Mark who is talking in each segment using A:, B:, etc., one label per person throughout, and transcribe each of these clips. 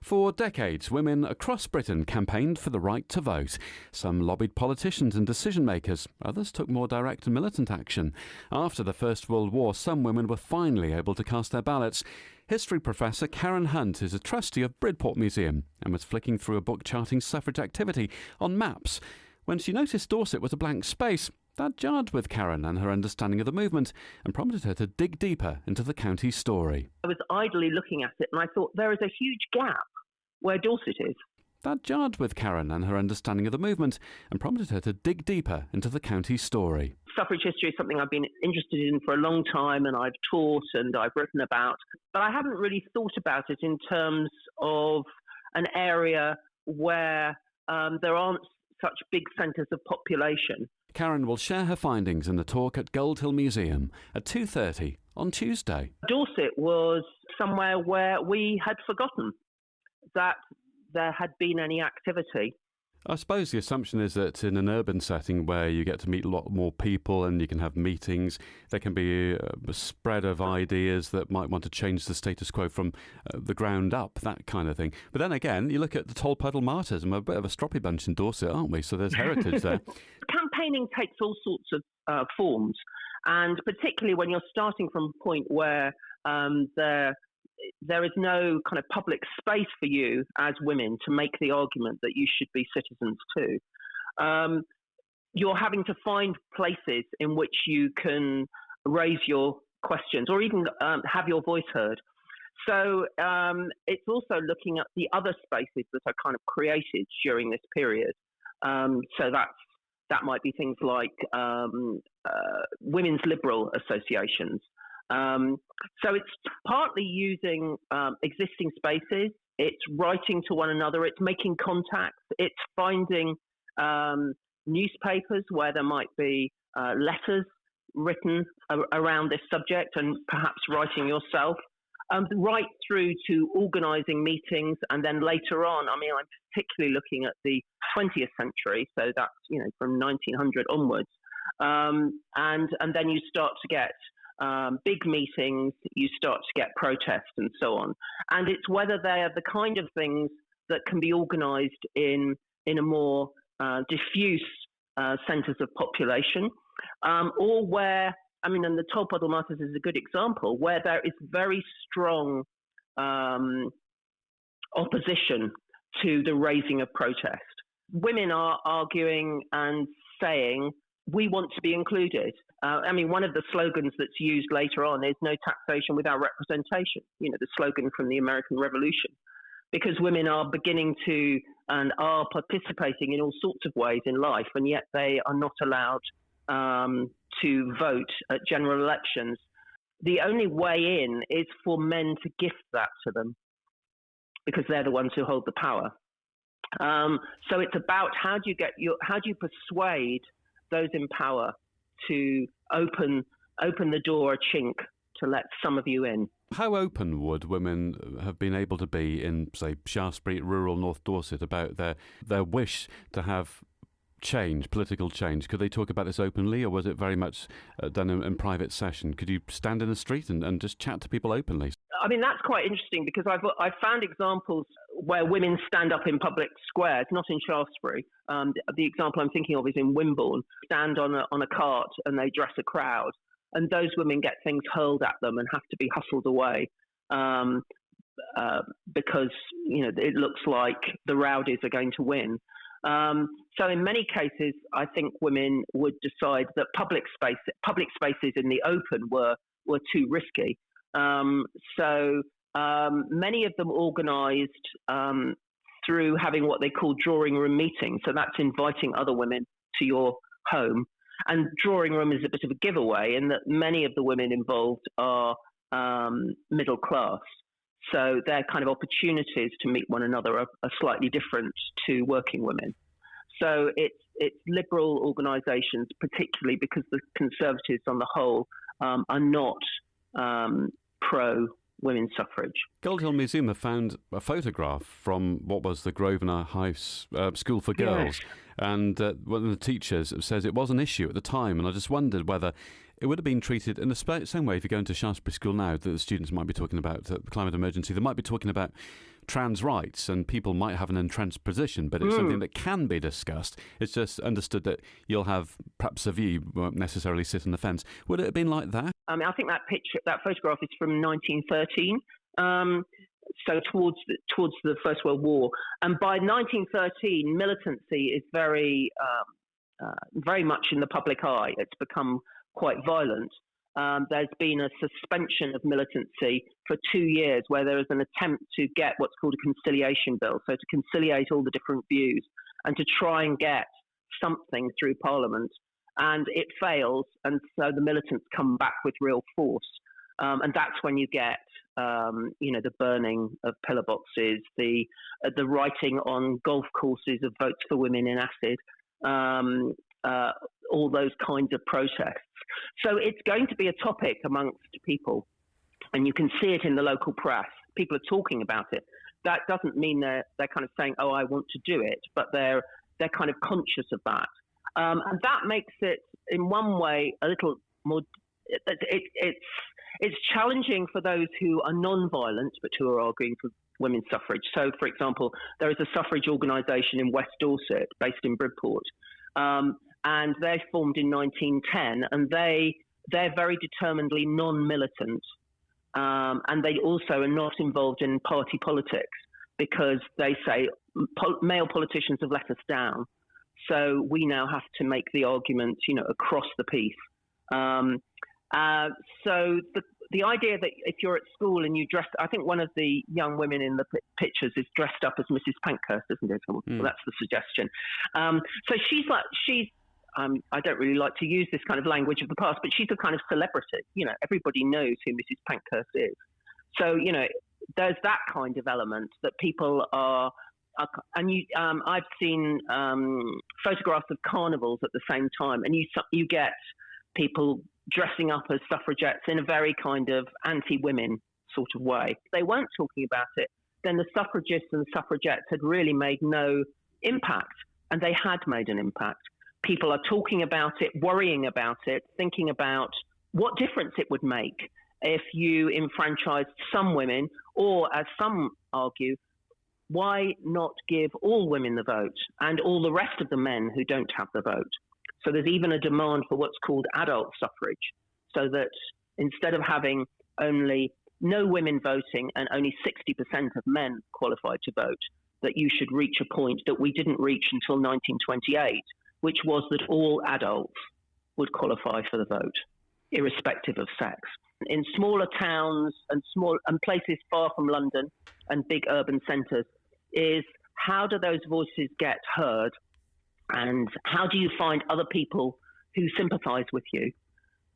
A: For decades, women across Britain campaigned for the right to vote. Some lobbied politicians and decision-makers. Others took more direct and militant action. After the First World War, some women were finally able to cast their ballots. History professor Karen Hunt is a trustee of Bridport Museum and was flicking through a book charting suffrage activity on maps when she noticed Dorset was a blank space. That jarred with Karen and her understanding of the movement and prompted her to dig deeper into the county's story.
B: I was idly looking at it and I thought there is a huge gap where Dorset is.
A: That jarred with Karen and her understanding of the movement and prompted her to dig deeper into the county's story.
B: Suffrage history is something I've been interested in for a long time and I've taught and I've written about, but I haven't really thought about it in terms of an area where there aren't such big centres of population.
A: Karen will share her findings in the talk at Goldhill Museum at 2:30 on Tuesday.
B: Dorset was somewhere where we had forgotten that there had been any activity.
A: I suppose the assumption is that in an urban setting where you get to meet a lot more people and you can have meetings, there can be a spread of ideas that might want to change the status quo from the ground up, that kind of thing. But then again, you look at the Tolpuddle Martyrs, and we're a bit of a stroppy bunch in Dorset, aren't we? So there's heritage there.
B: Campaigning takes all sorts of forms, and particularly when you're starting from a point where there is no kind of public space for you as women to make the argument that you should be citizens too. You're having to find places in which you can raise your questions or even have your voice heard. So it's also looking at the other spaces that are kind of created during this period. So that might be things like women's liberal associations. So it's partly using existing spaces, it's writing to one another, it's making contacts, it's finding newspapers where there might be letters written around this subject and perhaps writing yourself, right through to organising meetings. And then later on, I mean, I'm particularly looking at the 20th century, so that's, from 1900 onwards. And then you start to get big meetings, you start to get protests and so on. And it's whether they are the kind of things that can be organised in a more diffuse centres of population, or where, and the Tolpuddle Martyrs is a good example, where there is very strong opposition to the raising of protest. Women are arguing and saying, we want to be included. One of the slogans that's used later on is no taxation without representation, the slogan from the American Revolution, because women are beginning to and are participating in all sorts of ways in life, and yet they are not allowed to vote at general elections. The only way in is for men to gift that to them, because they're the ones who hold the power. So it's about how do you persuade those in power to open the door a chink to let some of you in.
A: How open would women have been able to be in, say, Shaftesbury, rural North Dorset, about their wish to have change, political change? Could they talk about this openly, or was it very much done in private session? Could you stand in the street and just chat to people openly?
B: That's quite interesting, because I've found examples where women stand up in public squares, not in Shaftesbury. The example I'm thinking of is in Wimborne, stand on a cart and they dress a crowd. And those women get things hurled at them and have to be hustled away because, it looks like the rowdies are going to win. So in many cases, I think women would decide that public spaces in the open were too risky. So many of them organised through having what they call drawing room meetings. So that's inviting other women to your home. And drawing room is a bit of a giveaway in that many of the women involved are middle class. So their kind of opportunities to meet one another are slightly different to working women. So it's liberal organisations, particularly because the Conservatives on the whole are not pro-women's suffrage.
A: Goldhill Museum have found a photograph from what was the Grosvenor House School for Girls. Yes. And one of the teachers says it was an issue at the time, and I just wondered whether it would have been treated in the same way if you go into Shaftesbury School now, that the students might be talking about the climate emergency. They might be talking about trans rights, and people might have an entrenched position, but it's something that can be discussed. It's just understood that you'll have perhaps a view, you won't necessarily sit on the fence. Would it have been like that?
B: I mean, I think that photograph is from 1913. So towards the First World War, and by 1913, militancy is very much in the public eye. It's become quite violent. There's been a suspension of militancy for 2 years, where there is an attempt to get what's called a conciliation bill, so to conciliate all the different views and to try and get something through Parliament, and it fails, and so the militants come back with real force, and that's when you get the burning of pillar boxes, the writing on golf courses of votes for women in acid, all those kinds of protests. So it's going to be a topic amongst people, and you can see it in the local press. People are talking about it. That doesn't mean they're kind of saying, "Oh, I want to do it," but they're kind of conscious of that, and that makes it, in one way, a little more. It's challenging for those who are non-violent but who are arguing for women's suffrage. So, for example, there is a suffrage organisation in West Dorset, based in Bridport, and they formed in 1910, and they're very determinedly non-militant, and they also are not involved in party politics, because they say male politicians have let us down, so we now have to make the argument, across the piece. So the idea that if you're at school and you dress, I think one of the young women in the pictures is dressed up as Mrs. Pankhurst, isn't it? Well, that's the suggestion. So she's I don't really like to use this kind of language of the past, but she's a kind of celebrity. Everybody knows who Mrs. Pankhurst is. So, there's that kind of element that people are and I've seen photographs of carnivals at the same time, and you get people dressing up as suffragettes in a very kind of anti-women sort of way. If they weren't talking about it, then the suffragists and the suffragettes had really made no impact, and they had made an impact. People are talking about it, worrying about it, thinking about what difference it would make if you enfranchised some women, or, as some argue, why not give all women the vote and all the rest of the men who don't have the vote? So there's even a demand for what's called adult suffrage, so that instead of having only no women voting and only 60% of men qualified to vote, that you should reach a point that we didn't reach until 1928, which was that all adults would qualify for the vote, irrespective of sex. In smaller towns and places far from London and big urban centres, is how do those voices get heard? And how do you find other people who sympathise with you?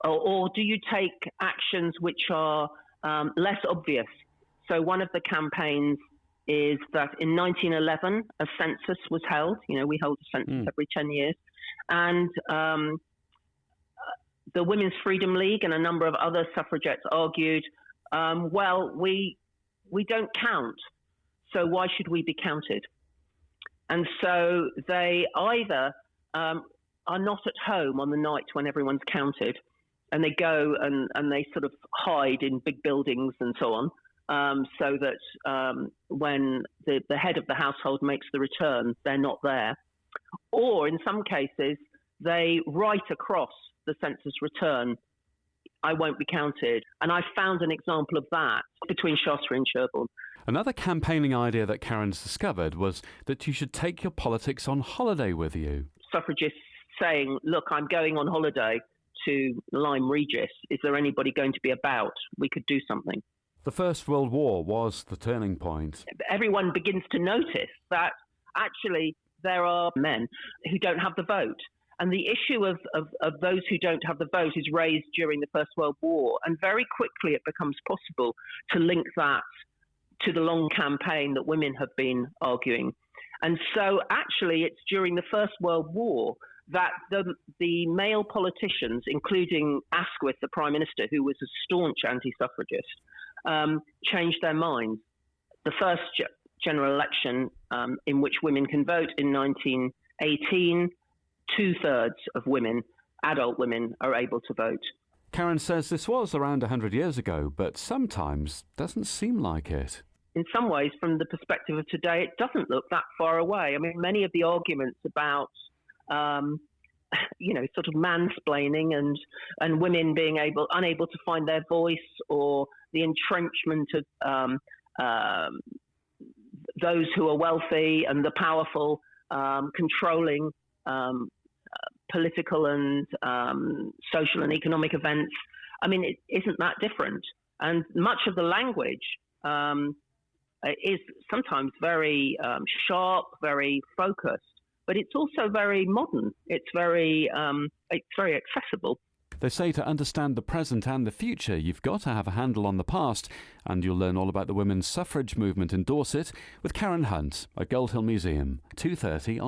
B: Or do you take actions which are less obvious? So one of the campaigns is that in 1911, a census was held. We hold a census every 10 years. And the Women's Freedom League and a number of other suffragettes argued, we don't count, so why should we be counted? And so they either are not at home on the night when everyone's counted, and they go and they sort of hide in big buildings and so on, so that when the head of the household makes the return, they're not there. Or in some cases, they write across the census return, "I won't be counted." And I found an example of that between Shaftesbury and Sherborne.
A: Another campaigning idea that Karen's discovered was that you should take your politics on holiday with you.
B: Suffragists saying, "Look, I'm going on holiday to Lyme Regis. Is there anybody going to be about? We could do something."
A: The First World War was the turning point.
B: Everyone begins to notice that actually there are men who don't have the vote. And the issue of those who don't have the vote is raised during the First World War. And very quickly it becomes possible to link that to the long campaign that women have been arguing. And so actually it's during the First World War that the male politicians, including Asquith, the Prime Minister, who was a staunch anti-suffragist, changed their minds. The first general election in which women can vote in 1918, 2/3 of women, adult women, are able to vote.
A: Karen says this was around 100 years ago, but sometimes doesn't seem like it.
B: in some ways, from the perspective of today, it doesn't look that far away. I mean, many of the arguments about, sort of mansplaining and women being unable to find their voice, or the entrenchment of those who are wealthy and the powerful controlling political and social and economic events. I mean, it isn't that different. And much of the language is sometimes very sharp, very focused, but it's also very modern. It's very accessible.
A: They say to understand the present and the future, you've got to have a handle on the past. And you'll learn all about the women's suffrage movement in Dorset with Karen Hunt at Gold Hill Museum, 2:30 on